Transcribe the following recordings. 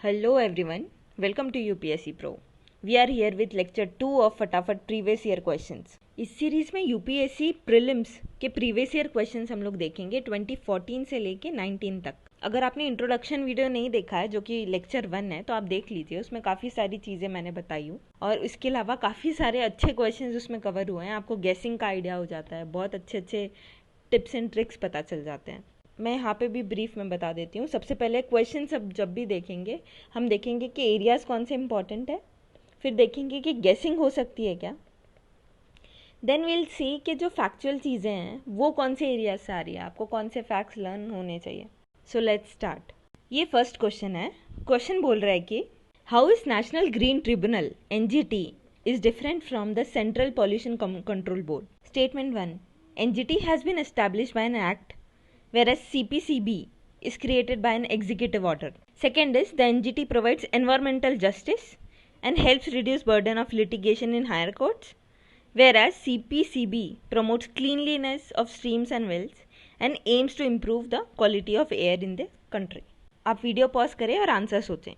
Hello everyone, welcome to UPSC Pro. We are here with lecture 2 of फटाफट previous year questions. इस series में UPSC prelims के previous year questions हम लोग देखेंगे 2014 से लेके 19 तक. अगर आपने इंट्रोडक्शन वीडियो नहीं देखा है जो कि लेक्चर 1 है तो आप देख लीजिए, उसमें काफ़ी सारी चीज़ें मैंने बताई हूँ और इसके अलावा काफ़ी सारे अच्छे क्वेश्चंस उसमें कवर हुए हैं. आपको गेसिंग का आइडिया हो जाता है, बहुत अच्छे अच्छे टिप्स एंड ट्रिक्स पता चल जाते हैं. मैं यहाँ पे भी ब्रीफ में बता देती हूँ. सबसे पहले क्वेश्चन सब जब भी देखेंगे हम देखेंगे कि एरियाज़ कौन से इंपॉर्टेंट है, फिर देखेंगे कि गेसिंग हो सकती है क्या, देन विल सी कि जो फैक्चुअल चीज़ें हैं वो कौन से एरियाज से आ रही है, आपको कौन से फैक्ट्स लर्न होने चाहिए. So let's start. ये फर्स्ट क्वेश्चन है. क्वेश्चन बोल रहा है कि how is National Green Tribunal NGT is different from the Central Pollution Control Board. Statement 1, NGT has been established by an act whereas CPCB is created by an executive order. Second is the NGT provides environmental justice and helps reduce burden of litigation in higher courts, whereas CPCB promotes cleanliness of streams and wells and aims to improve the quality of air in the country. आप video pause करें और answer सोचें.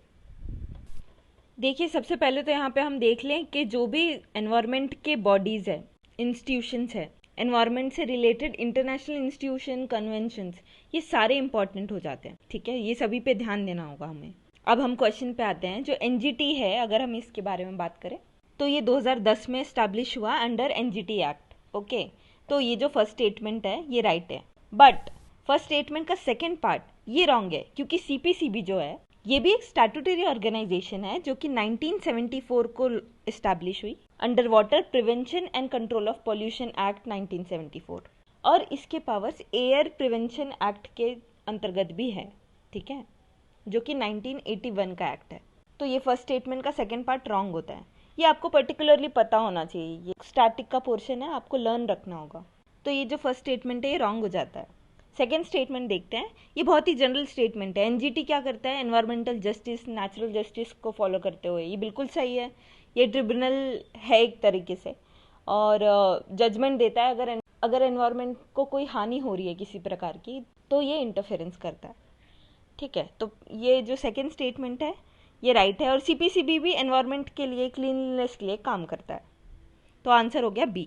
देखिए, सबसे पहले तो यहाँ पे हम देख लें कि जो भी एनवायरनमेंट के बॉडीज़ है, इंस्टीट्यूशंस है, एनवायरनमेंट से रिलेटेड इंटरनेशनल इंस्टीट्यूशन, कन्वेंशंस, ये सारे इंपॉर्टेंट हो जाते हैं. ठीक है, ये सभी पे ध्यान देना होगा हमें. अब हम क्वेश्चन पे आते हैं. जो NGT है, अगर हम इसके बारे में बात करें तो ये 2010 में इस्टेब्लिश हुआ अंडर NGT एक्ट. ओके, तो ये जो फर्स्ट स्टेटमेंट है ये राइट है, बट फर्स्ट स्टेटमेंट का सेकेंड पार्ट ये रॉन्ग है, क्योंकि CPCB जो है ये भी एक स्टैट्यूटरी ऑर्गेनाइजेशन है जो कि 1974 को इस्टेब्लिश हुई under water prevention and control of pollution act 1974, और इसके पावर्स एयर प्रिवेंशन एक्ट के अंतर्गत भी है. ठीक है, जो कि 1981 का एक्ट है. तो ये फर्स्ट स्टेटमेंट का सेकंड पार्ट रॉन्ग होता है. ये आपको पर्टिकुलरली पता होना चाहिए. ये स्टैटिक का पोर्शन है, आपको लर्न रखना होगा. तो ये जो फर्स्ट स्टेटमेंट है ये रॉन्ग हो जाता है. सेकेंड स्टेटमेंट देखते हैं. ये बहुत ही जनरल स्टेटमेंट है. NGT क्या करता है, एनवायरमेंटल जस्टिस, नेचुरल जस्टिस को फॉलो करते हुए. ये बिल्कुल सही है. ये ट्रिब्यूनल है एक तरीके से, और जजमेंट देता है अगर एनवायरमेंट को कोई हानि हो रही है किसी प्रकार की तो ये इंटरफेरेंस करता है. ठीक है, तो ये जो सेकेंड स्टेटमेंट है ये राइट है, और CPCB भी एनवायरमेंट के लिए, क्लीनलीनेस के लिए काम करता है. तो आंसर हो गया B.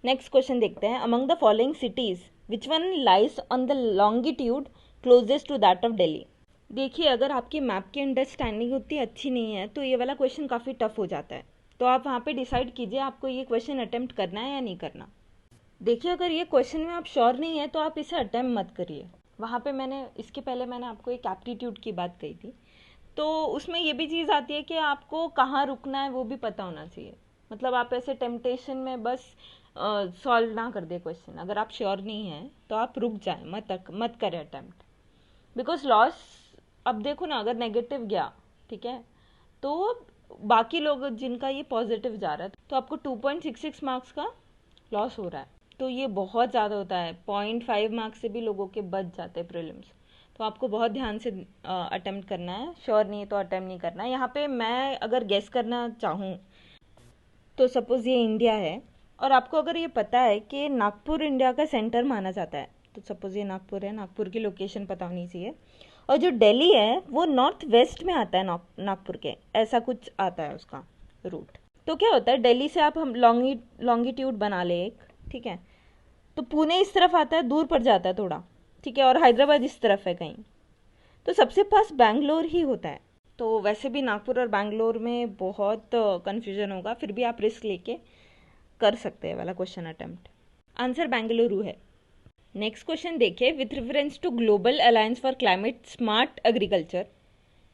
नेक्स्ट क्वेश्चन देखते हैं. Among the following cities which one lies on the longitude closest to that of Delhi. देखिए, अगर आपकी मैप की अंडरस्टैंडिंग उतनी अच्छी नहीं है तो ये वाला क्वेश्चन काफ़ी टफ हो जाता है. तो आप वहाँ पे डिसाइड कीजिए आपको ये क्वेश्चन अटेम्प्ट करना है या नहीं करना. देखिए, अगर ये क्वेश्चन में आप श्योर नहीं है तो आप इसे अटेम्प्ट मत करिए. वहाँ पे इसके पहले मैंने आपको एक एप्टीट्यूड की बात कही थी, तो उसमें ये भी चीज़ आती है कि आपको कहाँ रुकना है वो भी पता होना चाहिए. मतलब आप ऐसे टेम्पटेशन में बस सॉल्व ना कर दे क्वेश्चन. अगर आप श्योर नहीं हैं तो आप रुक जाए, मत करें अटेम्प्ट, बिकॉज लॉस. अब देखो ना, अगर नेगेटिव गया, ठीक है, तो बाकी लोग जिनका ये पॉजिटिव जा रहा है तो आपको 2.66 मार्क्स का लॉस हो रहा है. तो ये बहुत ज़्यादा होता है. 0.5 मार्क्स से भी लोगों के बच जाते हैं प्रीलिम्स. तो आपको बहुत ध्यान से अटेम्प्ट करना है. श्योर नहीं है तो अटेम्प्ट नहीं करना है. यहाँ पे मैं अगर गेस करना चाहूँ तो सपोज ये इंडिया है, और आपको अगर ये पता है कि नागपुर इंडिया का सेंटर माना जाता है, तो सपोज ये नागपुर है, नागपुर की लोकेशन पता होनी चाहिए, और जो दिल्ली है वो नॉर्थ वेस्ट में आता है नागपुर के, ऐसा कुछ आता है उसका रूट. तो क्या होता है, दिल्ली से आप हम लॉन्गिट्यूड बना ले एक, ठीक है, तो पुणे इस तरफ आता है, दूर पड़ जाता है थोड़ा, ठीक है, और हैदराबाद इस तरफ है कहीं, तो सबसे पास बैंगलोर ही होता है. तो वैसे भी नागपुर और बैंगलोर में बहुत कन्फ्यूजन होगा, फिर भी आप रिस्क लेके कर सकते हैं वाला क्वेश्चन अटेम्प्ट. आंसर बेंगलुरु है. नेक्स्ट क्वेश्चन देखिए. With reference to Global Alliance for Climate Smart Agriculture,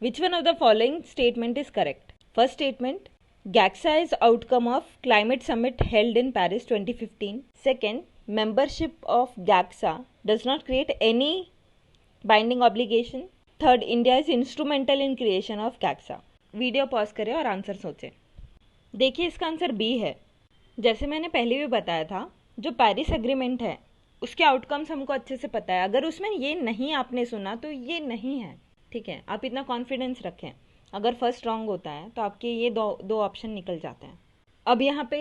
which one of the following statement is correct. First statement, GACSA is outcome of climate summit held in Paris 2015. Second, membership of GACSA does not create any binding obligation. Third, India is instrumental in creation of GACSA. Video pause करें और answer सोचें. देखिए, इसका answer B है. जैसे मैंने पहले भी बताया था, जो पेरिस एग्रीमेंट है उसके आउटकम्स हमको अच्छे से पता है. अगर उसमें ये नहीं आपने सुना तो ये नहीं है. ठीक है, आप इतना कॉन्फिडेंस रखें. अगर फर्स्ट रॉन्ग होता है तो आपके ये दो ऑप्शन निकल जाते हैं. अब यहाँ पे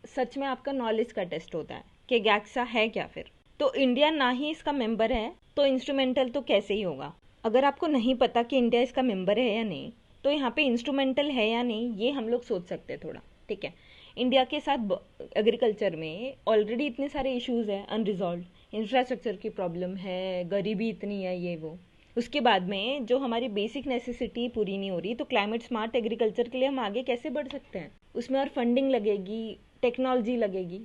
सच में आपका नॉलेज का टेस्ट होता है कि GACSA है क्या. फिर तो इंडिया ना ही इसका मेंबर है, तो इंस्ट्रूमेंटल तो कैसे ही होगा. अगर आपको नहीं पता कि इंडिया इसका मेंबर है या नहीं, तो यहाँ पे इंस्ट्रूमेंटल है या नहीं ये हम लोग सोच सकते हैं थोड़ा, ठीक है। इंडिया के साथ एग्रीकल्चर में ऑलरेडी इतने सारे इश्यूज हैं अनरिजॉल्व, इंफ्रास्ट्रक्चर की प्रॉब्लम है, गरीबी इतनी है, ये वो। उसके बाद में जो हमारी बेसिक नेसेसिटी पूरी नहीं हो रही, तो क्लाइमेट स्मार्ट एग्रीकल्चर के लिए हम आगे कैसे बढ़ सकते हैं? उसमें और फंडिंग लगेगी, टेक्नोलॉजी लगेगी,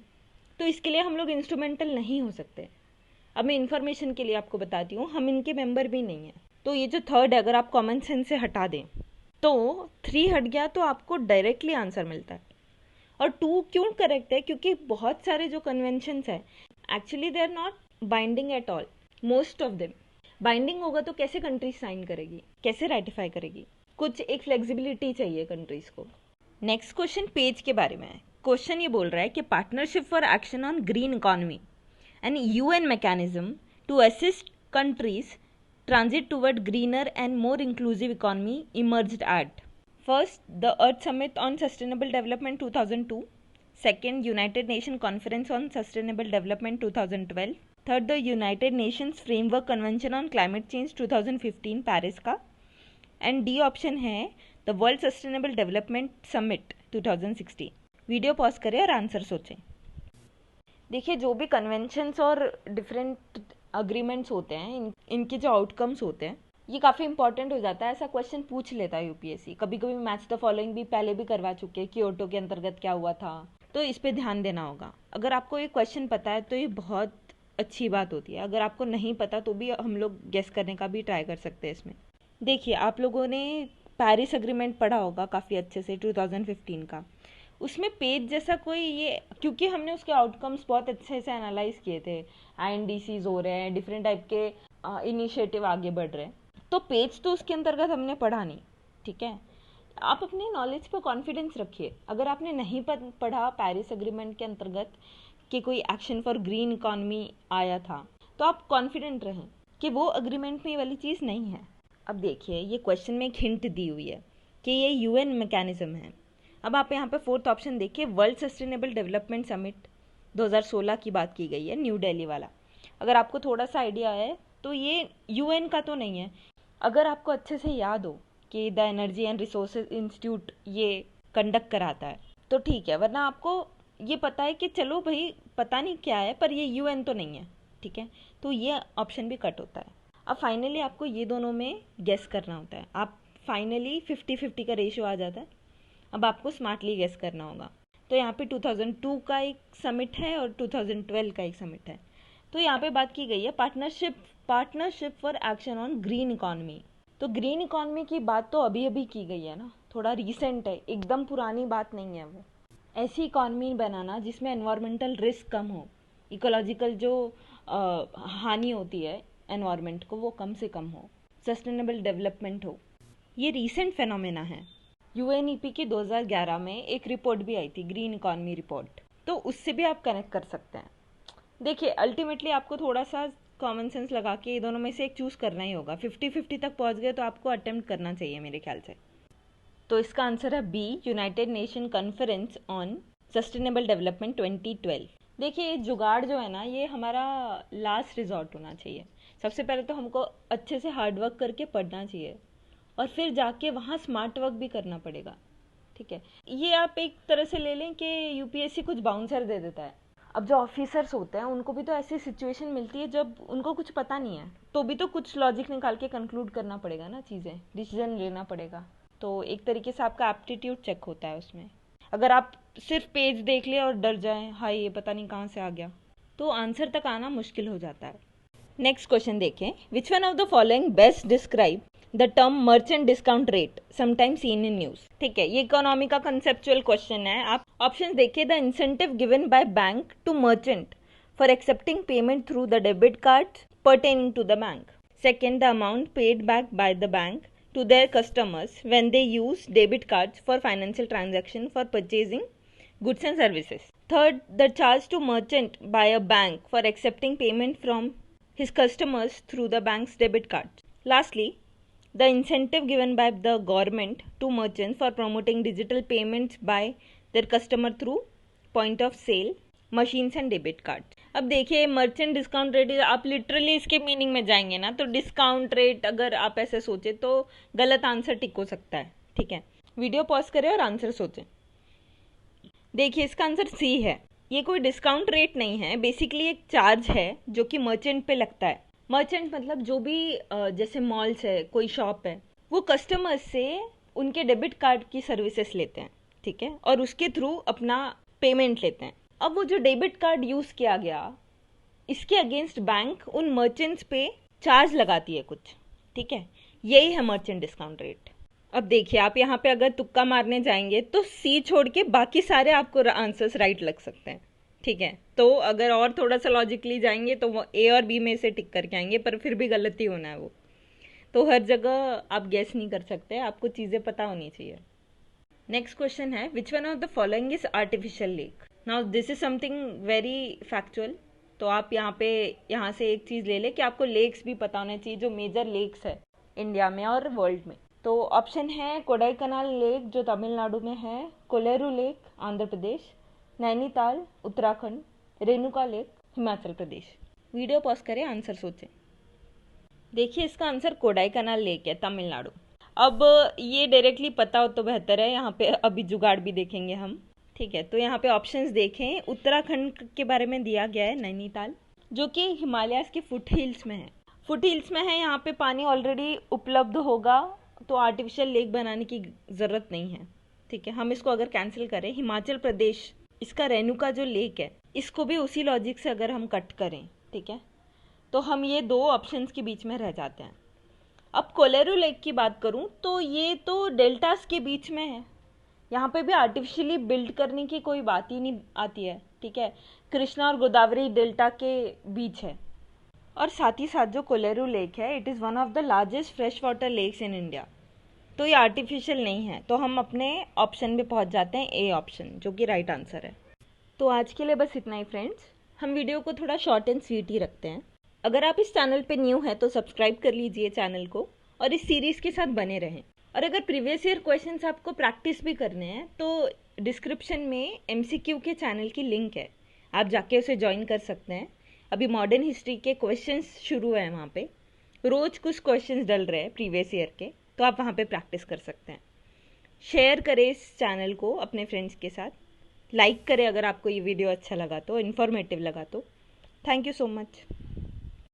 तो इसके लिए हम लोग इंस्ट्रूमेंटल नहीं हो सकते। अब मैं इन्फॉर्मेशन के लिए आपको बताती हूँ, हम इनके मेंबर भी नहीं हैं। तो ये जो थर्ड है, अगर आप कॉमन सेंस से हटा दें तो 3 हट गया, तो आपको डायरेक्टली आंसर मिलता है। और 2 क्यों करेक्ट है? क्योंकि बहुत सारे जो कन्वेंशंस है actually they are not binding at all, most of them. Binding होगा तो कैसे कंट्री साइन करेगी, कैसे रेटिफाई करेगी? कुछ एक फ्लेक्सिबिलिटी चाहिए कंट्रीज को। नेक्स्ट क्वेश्चन पेज के बारे में है। क्वेश्चन ये बोल रहा है कि partnership for action on green economy and UN mechanism to assist countries transit toward greener and more inclusive economy emerged at: first, the Earth Summit on Sustainable Development 2002; second, United Nations Conference on Sustainable Development 2012; third, the United Nations Framework Convention on Climate Change 2015 Paris का; and D option है the world sustainable development summit 2016। Video pause करें और answer सोचें। देखिए, जो भी conventions और different agreements होते हैं, इनके जो आउटकम्स होते हैं, ये काफ़ी इंपॉर्टेंट हो जाता है। ऐसा क्वेश्चन पूछ लेता है यूपीएससी। कभी कभी मैच द फॉलोइंग भी पहले भी करवा चुके हैं, क्योटो के अंतर्गत क्या हुआ था, तो इस पे ध्यान देना होगा। अगर आपको ये क्वेश्चन पता है तो ये बहुत अच्छी बात होती है। अगर आपको नहीं पता तो भी हम लोग गेस करने का भी ट्राई कर सकते हैं इसमें। देखिए, आप लोगों ने पेरिस एग्रीमेंट पढ़ा होगा काफ़ी अच्छे से, 2015 का। उसमें पेज जैसा कोई ये, क्योंकि हमने उसके आउटकम्स बहुत अच्छे से एनालाइज किए थे, INDCs हो रहे हैं, डिफरेंट टाइप के इनिशिएटिव आगे बढ़ रहे हैं, तो पेज तो उसके अंतर्गत हमने पढ़ा नहीं, ठीक है। आप अपने नॉलेज पर कॉन्फिडेंस रखिए। अगर आपने नहीं पढ़ा पेरिस एग्रीमेंट के अंतर्गत कि कोई एक्शन फॉर ग्रीन इकॉनमी आया था, तो आप कॉन्फिडेंट रहें कि वो एग्रीमेंट में ये वाली चीज़ नहीं है। अब देखिए, ये क्वेश्चन में एक हिंट दी हुई है कि ये UN मैकेनिज्म है। अब आप यहाँ पे फोर्थ ऑप्शन देखिए, वर्ल्ड सस्टेनेबल डेवलपमेंट समिट 2016 की बात की गई है, न्यू दिल्ली वाला। अगर आपको थोड़ा सा आइडिया है तो ये UN का तो नहीं है। अगर आपको अच्छे से याद हो कि the energy and resources institute ये कंडक्ट कराता है तो ठीक है, वरना आपको ये पता है कि चलो भाई पता नहीं क्या है, पर ये UN तो नहीं है, ठीक है, तो ये ऑप्शन भी कट होता है। अब फाइनली आपको ये दोनों में गेस करना होता है। आप फाइनली 50-50 का रेशियो आ जाता है। अब आपको स्मार्टली गेस करना होगा। तो यहाँ पे 2002 का एक समिट है और 2012 का एक समिट है। तो यहाँ पे बात की गई है partnership for action on green economy. तो ग्रीन इकॉनमी की बात तो अभी अभी की गई है ना, थोड़ा रिसेंट है, एकदम पुरानी बात नहीं है वो। ऐसी इकॉनमी बनाना जिसमें एनवायरमेंटल रिस्क कम हो, इकोलॉजिकल जो हानि होती है एनवायरमेंट को वो कम से कम हो, सस्टेनेबल डेवलपमेंट हो। ये रीसेंट फेनोमेना है। UNEP की 2011 में एक रिपोर्ट भी आई थी, ग्रीन इकॉनमी रिपोर्ट, तो उससे भी आप कनेक्ट कर सकते हैं। देखिए, अल्टीमेटली आपको थोड़ा सा कॉमन सेंस लगा के ये दोनों में से एक चूज़ करना ही होगा। 50-50 तक पहुंच गए तो आपको अटेम्प्ट करना चाहिए मेरे ख्याल से। तो इसका आंसर है B, United Nation Conference on Sustainable Development 2012। देखिए, ये जुगाड़ जो है ना, ये हमारा लास्ट रिजॉर्ट होना चाहिए। सबसे पहले तो हमको अच्छे से हार्ड वर्क करके पढ़ना चाहिए और फिर जाके वहाँ स्मार्ट वर्क भी करना पड़ेगा, ठीक है। ये आप एक तरह से ले लें कि यूपीएससी कुछ बाउंसर दे देता है। अब जो ऑफिसर्स होते हैं उनको भी तो ऐसी सिचुएशन मिलती है जब उनको कुछ पता नहीं है, तो भी तो कुछ लॉजिक निकाल के कंक्लूड करना पड़ेगा ना, चीज़ें डिसीजन लेना पड़ेगा। तो एक तरीके से आपका एप्टीट्यूड चेक होता है उसमें। अगर आप सिर्फ पेज देख ले और डर जाएं, हाय ये पता नहीं कहाँ से आ गया, तो आंसर तक आना मुश्किल हो जाता है। नेक्स्ट क्वेश्चन देखें, विच one of the following best describe the term merchant discount rate sometime seen in news. ठीक है, ये इकोनॉमी का कंसेप्चुअल क्वेश्चन है। आप ऑप्शन देखिए, the incentive given by bank to merchant for accepting payment through the debit card pertaining to the bank. Second, the amount paid back by the bank to their customers when they use debit cards for financial transaction for purchasing goods and services. Third, the charge to merchant by a bank for accepting payment from his customers through the bank's debit card. Lastly, the incentive given by the government to merchants for promoting digital payments by their customer through point of sale machines and debit cards. अब देखिए merchant discount rate, आप literally इसके meaning में जाएंगे ना तो discount rate अगर आप ऐसे सोचे तो गलत आंसर टिक हो सकता है। ठीक है, वीडियो पॉज करें और आंसर सोचें। देखिए इसका आंसर सी है। ये कोई डिस्काउंट रेट नहीं है, बेसिकली एक चार्ज है जो कि मर्चेंट पे लगता है। मर्चेंट मतलब जो भी जैसे मॉल्स है, कोई शॉप है, वो कस्टमर्स से उनके डेबिट कार्ड की सर्विसेज लेते हैं। ठीक है, और उसके थ्रू अपना पेमेंट लेते हैं। अब वो जो डेबिट कार्ड यूज किया गया, इसके अगेंस्ट बैंक उन मर्चेंट्स पे चार्ज लगाती है कुछ। ठीक है, यही है मर्चेंट डिस्काउंट रेट। अब देखिए आप यहाँ पे अगर तुक्का मारने जाएंगे तो सी छोड़ के बाकी सारे आपको आंसर्स राइट लग सकते हैं। ठीक है, तो अगर और थोड़ा सा लॉजिकली जाएंगे तो वो ए और बी में से टिक करके आएंगे, पर फिर भी गलत ही होना है वो। तो हर जगह आप गेस नहीं कर सकते, आपको चीज़ें पता होनी चाहिए। नेक्स्ट क्वेश्चन है, विच one of the following is artificial lake. Now this is something very factual. तो आप यहाँ से एक चीज़ ले लें कि आपको लेक्स भी पता होने चाहिए, जो मेजर लेक्स है इंडिया में और वर्ल्ड में। तो ऑप्शन है कोडाईकनाल लेक जो तमिलनाडु में है, Kolleru lake Andhra Pradesh, Nainital Uttarakhand, Renuka lake Himachal Pradesh. Video pause करें, आंसर सोचें। देखिए इसका आंसर कोडाईकनाल लेक है, तमिलनाडु। अब ये डायरेक्टली पता हो तो बेहतर है, यहाँ पे अभी जुगाड़ भी देखेंगे हम। ठीक है, तो यहाँ पे ऑप्शंस देखें। उत्तराखंड के बारे में दिया गया है नैनीताल, जो कि हिमालयाज के फुट हिल्स में है। फुट हिल्स में है, यहाँ पे पानी ऑलरेडी उपलब्ध होगा, तो आर्टिफिशियल लेक बनाने की ज़रूरत नहीं है। ठीक है, हम इसको अगर कैंसिल करें, हिमाचल प्रदेश इसका रेणुका जो लेक है, इसको भी उसी लॉजिक से अगर हम कट करें, ठीक है, तो हम ये दो ऑप्शंस के बीच में रह जाते हैं। अब कोलेरू लेक की बात करूं तो ये तो डेल्टास के बीच में है, यहाँ पे भी आर्टिफिशियली बिल्ड करने की कोई बात ही नहीं आती है। ठीक है, कृष्णा और गोदावरी डेल्टा के बीच है। और साथ ही साथ जो कोलेरू लेक है, it is one of the largest fresh water lakes in India. तो ये आर्टिफिशियल नहीं है, तो हम अपने ऑप्शन में पहुंच जाते हैं, ए ऑप्शन, जो कि राइट आंसर है। तो आज के लिए बस इतना ही फ्रेंड्स। हम वीडियो को थोड़ा शॉर्ट एंड स्वीट ही रखते हैं। अगर आप इस चैनल पे न्यू हैं तो सब्सक्राइब कर लीजिए चैनल को और इस सीरीज़ के साथ बने रहें। और अगर प्रीवियस ईयर क्वेश्चंस आपको प्रैक्टिस भी करने हैं तो डिस्क्रिप्शन में MCQ के चैनल की लिंक है, आप जाके उसे ज्वाइन कर सकते हैं। अभी मॉडर्न हिस्ट्री के क्वेश्चंस शुरू हैं वहाँ पे, रोज़ कुछ क्वेश्चंस डल रहे हैं प्रीवियस ईयर के, तो आप वहाँ पे प्रैक्टिस कर सकते हैं। शेयर करें इस चैनल को अपने फ्रेंड्स के साथ, लाइक करें अगर आपको ये वीडियो अच्छा लगा तो, इन्फॉर्मेटिव लगा तो। Thank you so much.